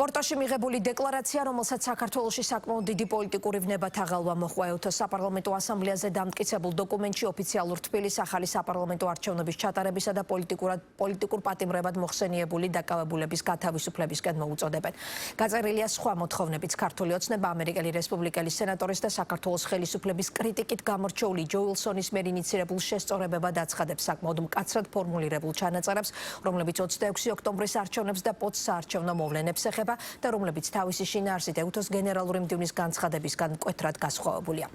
პორტოში მიღებული დეკლარაცია, რომელსაც საქართველოში საკმაოდ დიდი პოლიტიკური ვნება თაღალვა მოჰყვა EUTO საპარლამენტო ასამბლეაზე დამტკიცებულ დოკუმენტში ოფიციალურ თბილის ახალი საპარლამენტო არჩევნების ჩატარებისა და პოლიტიკურ პატიმრებად მოხსენიებული დაკავებულების გათავისუფლებისკენ მოუწოდებენ. გაწერილია სხვა მოთხოვნებიც ქართული ოცნება, ამერიკელი რესპუბლიკელი სენატორის და საქართველოს ხელისუფლების კრიტიკით გამორჩეული ჯო უილსონის მიერ ინიცირებულ შესწორებებად აცხადებს საკმაოდ მკაცრად ფორმულირებულ ჩანაწერებს, რომლებიც 26 ოქტომბრის არჩევნებს და პოსტსაარჩევნო მოვლენებს ეხება და რომლებიც თავისი შინაარსით EUTO-ს გენერალური მდივნის განცხადებისგან მკვეთრად გასხვავებულია.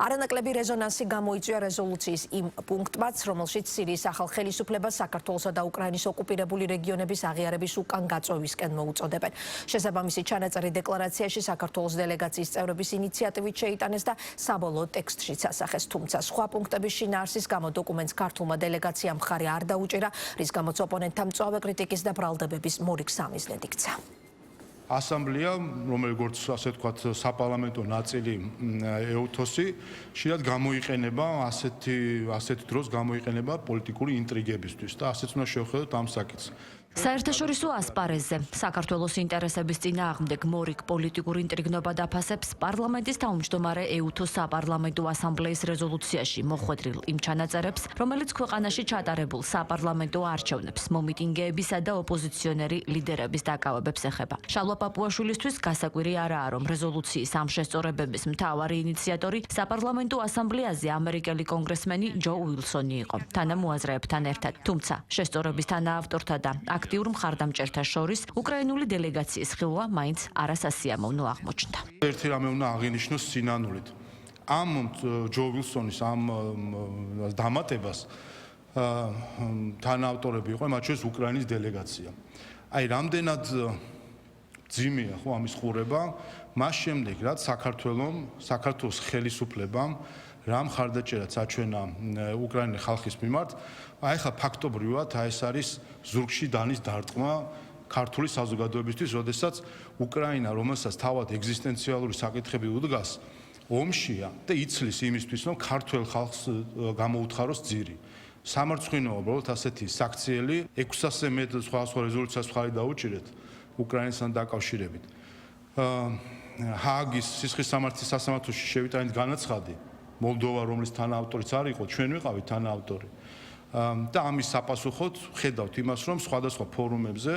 არანაკლები რეზონანსი გამოიწვია რეზოლუციის იმ პუნქტმაც, რომელშიც სირიის ახალ ხელისუფლებას საქართველოსა და უკრაინის ოკუპირებული რეგიონების აღიარების უკან გაწვევისკენ მოუწოდებენ. შესაბამისი ჩანაწერი დეკლარაციაში საქართველოს დელეგაციის წევრების ინიციატივით შეიტანეს და საბოლოო ტექსტშიც ასახეს, თუმცა სხვა პუნქტების შინაარსის გამო დოკუმენტს ქართულმა დელეგაციამ მხარი არ დაუჭირა, რის გამოც ოპონენტთა მწვავე კრიტიკის და ბრალდებების მორიგ სამიზნედ იქცა. ასამბლეა, როგორც ასე ვთქვათ, საპარლამენტო ნაწილი EUTO-სი, შეიძლება გამოიყენება ასეთ დროს გამოიყენება პოლიტიკური ინტრიგებისთვის და ასეც უნდა შევხედოთ ამ საკითხს. საერთაშორისო ასპარეზზე საქართველოს ინტერესების წინააღმდეგ მორიგ პოლიტიკურ ინტრიგნობა დაფასებს პარლამენტის თავმჯდომარე EUTO საპარლამენტო ასამბლეის რეზოლუციაში მოხვედრილ იმ ჩანაწერებს, რომელიც ქვეყანაში ჩატარებულ საპარლამენტო არჩევნებს, მომიტინგეებისა და ოპოზიციონერი ლიდერების დაკავებებს ეხება. შალვა პაპუაშვილისთვის გასაკვირი არაა, რომ რეზოლუციის ამ შესწორებების მთავარი ინიციატორი საპარლამენტო ასამბლეაზე ამერიკელი კონგრესმენი ჯო უილსონი იყო, თანამოაზრეებთან ერთად. თუმცა შესწორების თანაავტორთა და აქტიურ მხარდამჭერთა შორის უკრაინული დელეგაციის ხილვა მაინც არასასიამოვნო აღმოჩნდა. ერთი რამე უნდა აღინიშნოს სინანულით. ამ ჯო უილსონის ამ დამატებას თანაავტორები იყო, მათ შორის უკრაინის დელეგაცია. აი, რამდენად ძიმეა ხო ამის ყურება, მას შემდეგ რაც საქართველოს ხელისუფლებამ რა მხარდაჭერაც აჩვენა უკრაინის ხალხის მიმართ, აი ხა ფაქტობრივად ეს არის ზურგში დანის დარტყმა ქართული საზოგადოებისთვის, როდესაც უკრაინა, რომელსაც თავად ეგზისტენციალური საკითხები უდგას, ომშია და იცლის იმისთვის, რომ ქართულ ხალხს გამოუთხაროს ძირი. სამარცხვინოა უბრალოდ ასეთი საქციელი 600-ზე მეტ სხვა რეზოლუციას მხარი დაუჭირეთ უკრაინასთან დაკავშირებით. ჰააგის სისხლის სამართლის სასამართლოში შევიტანეთ განაცხადი, მოლდოვა, რომლის თანაავტორიც არ იყო, ჩვენ ვიყავით თანაავტორი. და ამის საპასუხოდ ხედავთ იმას, რომ სხვადასხვა ფორუმებზე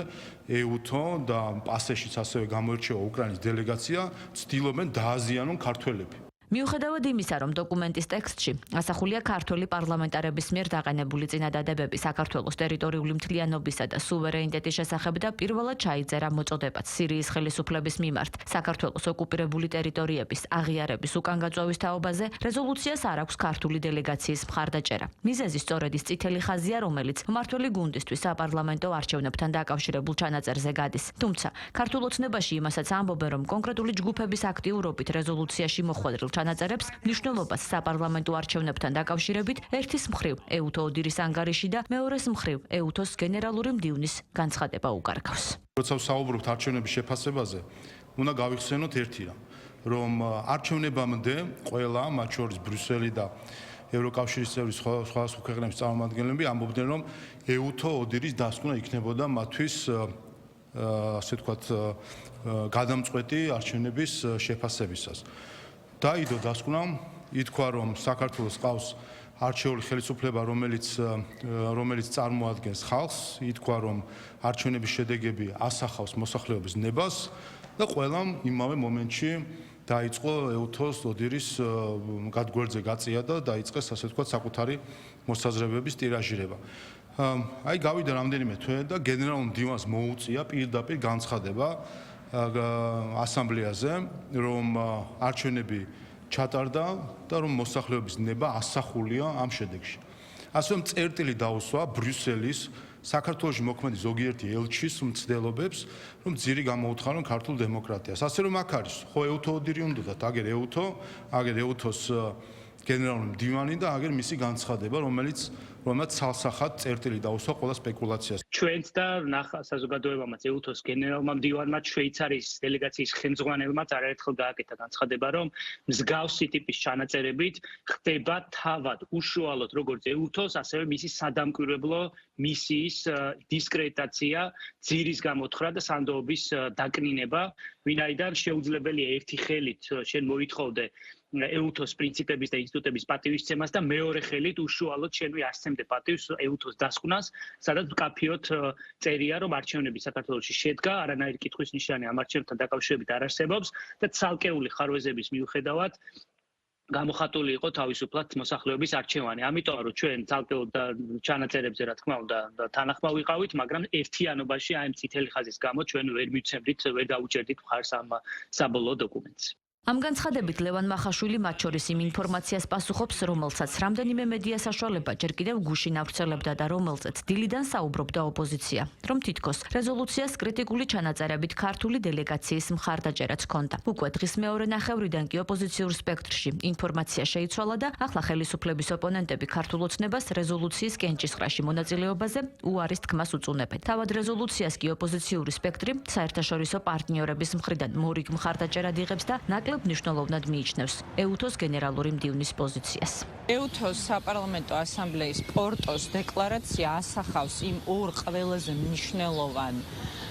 EUTO და პასეშიც ასევე გამოირჩევა უკრაინის დელეგაცია, ცდილობენ დააზიანონ ქართველები. მიუხედავად იმისა, რომ დოკუმენტის ტექსტში ასახულია ქართველი პარლამენტარების მიერ დაყენებული წინადადებები საქართველოს ტერიტორიული მთლიანობისა და სუვერენიტეტის შესახებ და პირველად ჩაიწერა მოწოდებაც სირიის ხელისუფლების მიმართ საქართველოს ოკუპირებული ტერიტორიების აღიარების უკანგაწვევის თაობაზე, რეზოლუციას არ აქვს ქართული დელეგაციის მხარდაჭერა. მიზეზი სწორედ ის წითელი ხაზია, რომელიც მმართველი გუნდისთვის საპარლამენტო არჩევნებთან დაკავშირებულ ჩანაწერზე გადის. თუმცა ქართულ ოცნებაში იმასაც ამბობენ, რომ კონკრეტული ჯგუფების აქტიურობით რეზოლუციაში მოხვედრილ ჩანაწერებს მნიშვნელობას საპარლამენტო არჩევნებთან დაკავშირებით ერთის მხრივ EUTO ოდირის ანგარიში და მეორეს მხრივ EUTO-ს გენერალური მდივნის განცხადება უკარგავს. როცა ვსაუბრობთ არჩევნების შეფასებაზე, უნდა გავიხსენოთ ერთი რამ, რომ არჩევნებამდე ყველა, მათ შორის ბრიუსელი და ევროკავშირის წევრი სხვადასხვა ქვეყნების წარმომადგენლები ამბობდნენ, რომ EUTO ოდირის დასკვნა იქნებოდა მათთვის ასე ვთქვათ გადამწყვეტი არჩევნების შეფასებისას. დაიდო დასკვნა, ითქვა, რომ საქართველოს ყავს არჩეული ხელისუფლება, რომელიც წარმოადგენს ხალხს, ითქვა, რომ არჩევნების შედეგები ასახავს მოსახლეობის ნებას და ყველამ იმავე მომენტში დაიწყო EUTO-ს ოდირის გადგვერდზე გაწია და დაიწყეს ასე ვთქვათ საკუთარი მოსაზრებების ტირაჟირება. აი გავიდა რამდენიმე თვე და გენერალურ მდივანს მოუწია პირდაპირ განცხადება ასამბლეაზე, რომ არჩევნები ჩატარდა და რომ მოსახლეობის ნება ასახულია ამ შედეგში. ასე რომ წერტილი დაუსვა ბრიუსელის საქართველოში მოქმედი ზოგიერთი ელჩის მცდელობებს, რომ ძირი გამოუთხარონ ქართულ დემოკრატიას. ასე რომ აქ არის ხო EUTO ოდირი უნდათ, აგერ EUTO-ს გენერალური მდივანი და აგერ მისი განცხადება, რომელიც ცალსახად წერტილი დაუსვა ყველა სპეკულაციას. ჩვენც და საზოგადოებამაც ეუთოს გენერალმა მდივანმა შვეიცარიის დელეგაციის ხელმძღვანელმაც არაერთხელ გააკეთა განცხადება, რომ მსგავსი ტიპის ჩანაწერებით ხდება თავად უშუალოდ როგორც ეუთოს, ასევე მისი სადამკვირვებლო მისიის დისკრედიტაცია, ძირის გამოთხრა და სანდოობის დაკნინება, ვინაიდან შეუძლებელია ერთი ხელით შენ მოითხოვდე ეუთოს პრინციპების და ინსტიტუტების პატივისცემას და მეორე ხელით უშუალოდ შენვე ასცემდე პატივს ეუთოს დასკვნას, სადაც მკაფიოდ წერია, რომ არჩევნები საქართველოში შედგა, არანაირი კითხვის ნიშანი ამ არჩევნებთან დაკავშირებით არ არსებობს და ცალკეული ხარვეზების მიუხედავად გამოხატული იყო თავისუფლად მოსახლეობის არჩევანი. ამიტომ რომ ჩვენ ცალკეულ ჩანაწერებზე რა თქმა უნდა თანახმად ვიყავით, მაგრამ ერთიანობაში აი წითელი ხაზის გამო ჩვენ ვერ მივცემდით, ვერ დაუჭერდით მხარს ამ საბოლოო დოკუმენტს. ამ განცხადებით ლევან მახაშვილი მათ შორის იმ ინფორმაციას პასუხობს, რომელსაც რამდენიმე მედია საშუალება ჯერ კიდევ გუშინ ავრცელებდა და რომელზეც დილიდან საუბრობდა ოპოზიცია, რომ თითქოს რეზოლუციას კრიტიკული ჩანაწერებით ქართული დელეგაციის მხარდაჭერაც ჰქონდა. უკვე დღის მეორე ნახევრიდან კი ოპოზიციურ სპექტრში ინფორმაცია შეიცვალა და ახლა ხელისუფლების ოპონენტები ქართულ ოცნებას რეზოლუციის კენჭისყრაში მონაწილეობაზე უარის თქმას უწუნებენ. თავად რეზოლუციას კი ოპოზიციური სპექტრი საერთაშორისო პარტნიორების მხრიდან მორიგ მხარდაჭერად იღებს და ნაკლებ მნიშვნელოვნად მიიჩნევს ეუთოს გენერალური მდივნის პოზიციას. ეუთოს საპარლამენტო ასამბლეის პორტოს დეკლარაცია ასახავს იმ ორ ყველაზე მნიშვნელოვან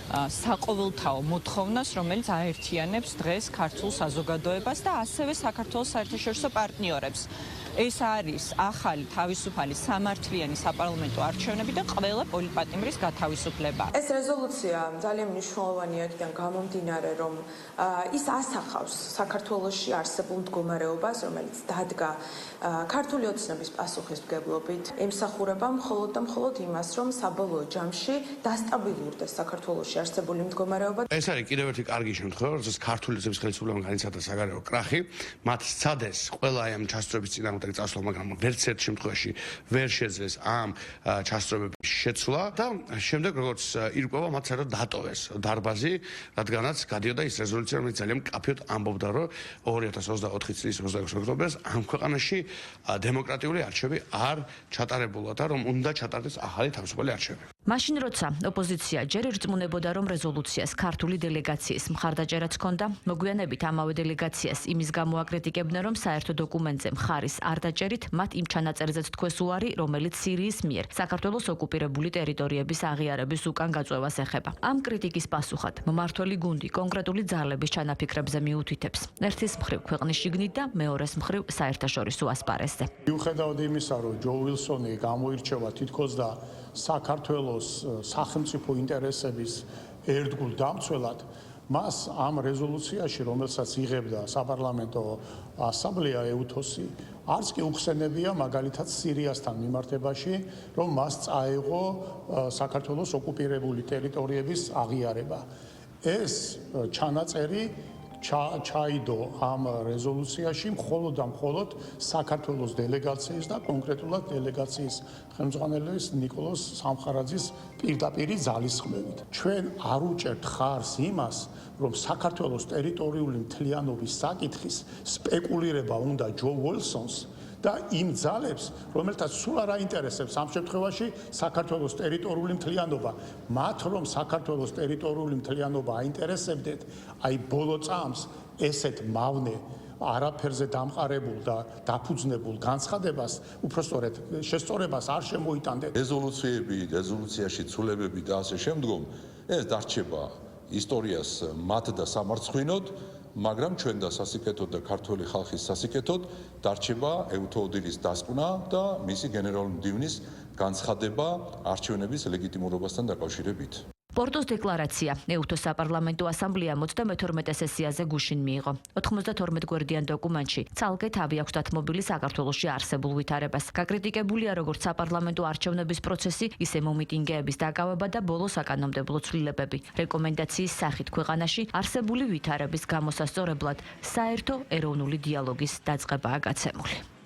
საყოველთაო მოთხოვნას, რომელიც აერთიანებს დღეს ქართულ საზოგადოებას და ასევე საქართველოს საერთაშორისო პარტნიორებს. ეს არის ახალი თავისუფალი სამართლიანი საპარლამენტო არჩევნები და ყველა პოლიტპატიმრის გათავისუფლება. ეს რეზოლუცია ძალიან მნიშვნელოვანია იქიდან გამომდინარე, რომ ის ასახავს საქართველოში არსებულ მდგომარეობას, რომელიც დადგა ქართული ოცნების პასუხისმგებლობით, ემსახურება მხოლოდ და მხოლოდ იმას, რომ საბოლოო ჯამში დასტაბილურდეს საქართველოში არსებული მდგომარეობა. ეს არის კიდევ ერთი კარგი შემთხვევა, როდესაც ქართული ოცნების ხელისუფლებამ განიცადა საგარეო კრახი, მათ სცადეს ყველა ამ ჩასწრების წინააღმდეგ წასვლა, მაგრამ ვერც ერთ შემთხვევაში ვერ შეძლეს ამ ჩასწრებების შეცვლა და შემდეგ როგორც ირკვევა მათ საერთოდ დატოვეს დარბაზი, რადგანაც გადიოდა ის რეზოლუცია, რომელიც ძალიან მკაფიოდ ამბობდა, რომ 2024 წლის 26 ოქტომბერს ამ ქვეყანაში დემოკრატიული არჩევნები არ ჩატარებულა და რომ უნდა ჩატარდეს ახალი თავისუფალი არჩევნები. მაშინ როცა ოპოზიცია ჯერ ირწმუნებოდა, რომ რეზოლუციას ქართული დელეგაციის მხარდაჭერაც ჰქონდა, მოგვიანებით ამავე დელეგაციას იმის გამო აკრიტიკებდნენ, რომ საერთო დოკუმენტზე მხარის არ დაჭერით, მათ იმ ჩანაწერზეც თქვეს უარი, რომელიც სირიის მიერ საქართველოს ოკუპირებული ტერიტორიების აღიარების უკან გაწევას ეხება. ამ კრიტიკის პასუხად მმართველი გუნდი კონკრეტული ძალების ჩანაფიქრებზე მიუთითებს. ერთის მხრივ ქვეყნის შიგნით და მეორეს მხრივ საერთაშორისო ასპარეზზე. მიუხედავად იმისა, რომ ჯო უილსონი გამოირჩევა თითქოს და საქართველოს სახელმწიფო ინტერესების ერთგულ დამცველად, მას ამ რეზოლუციაში, რომელსაც იღებდა საპარლამენტო ასამბლეა ეუთოსი, არც კი უხსენებია მაგალითად სირიასთან მიმართებაში, რომ მას წაეღო საქართველოს ოკუპირებული ტერიტორიების აღიარება. ეს ჩანაწერი ჩაიდო ამ რეზოლუციაში მხოლოდ და მხოლოდ საქართველოს დელეგაციის და კონკრეტულად დელეგაციის ხელმძღვანელის ნიკოლოზ სამხარაძის პირდაპირი ძალისხმევით. ჩვენ არ უჭერთ ხარს იმას, რომ საქართველოს ტერიტორიული მთლიანობის საკითხის სპეკულირება უნდა ჯო უილსონს და იმ ძალებს, რომელთაც სულ არ აინტერესებს ამ შემთხვევაში საქართველოს ტერიტორიული მთლიანობა, მათ რომ საქართველოს ტერიტორიული მთლიანობა აინტერესებდეთ, აი ბოლო წამს ესეთ მავნე არაფერზე დამყარებულ და დაფუძნებულ განცხადებას, უпростоრედ შესწორებას არ შემოიტანდეთ. რეზოლუციაში ცვლილებები და ასე შემდგომ, ეს დარჩება ისტორიას მათ და სამარცხვინოდ, მაგრამ ჩვენ და სასიკეთოდ და ქართული ხალხის სასიკეთოდ დარჩება ეუთო ოდილის დასკვნა და მისი გენერალური მდივნის განცხადება არჩევნების ლეგიტიმურობასთან დაკავშირებით. პორტოს დეკლარაცია ეუთოს საპარლამენტო ასამბლეამ 32 სესიაზე გუშინ მიიღო. 92 გვერდიან დოკუმენტში ცალკე თავი აქვს დათმობილი საქართველოში არსებულ ვითარებას. გაკრიტიკებულია როგორც საპარლამენტო არჩევნების პროცესი, ისე მომიტინგეების დაკავება და ბოლო საკანონმდებლო ცვლილებები. რეკომენდაციის სახით ქვეყანაში არსებული ვითარების გამოსასწორებლად საერთო ეროვნული დიალოგის დაწყებაა გაცემული.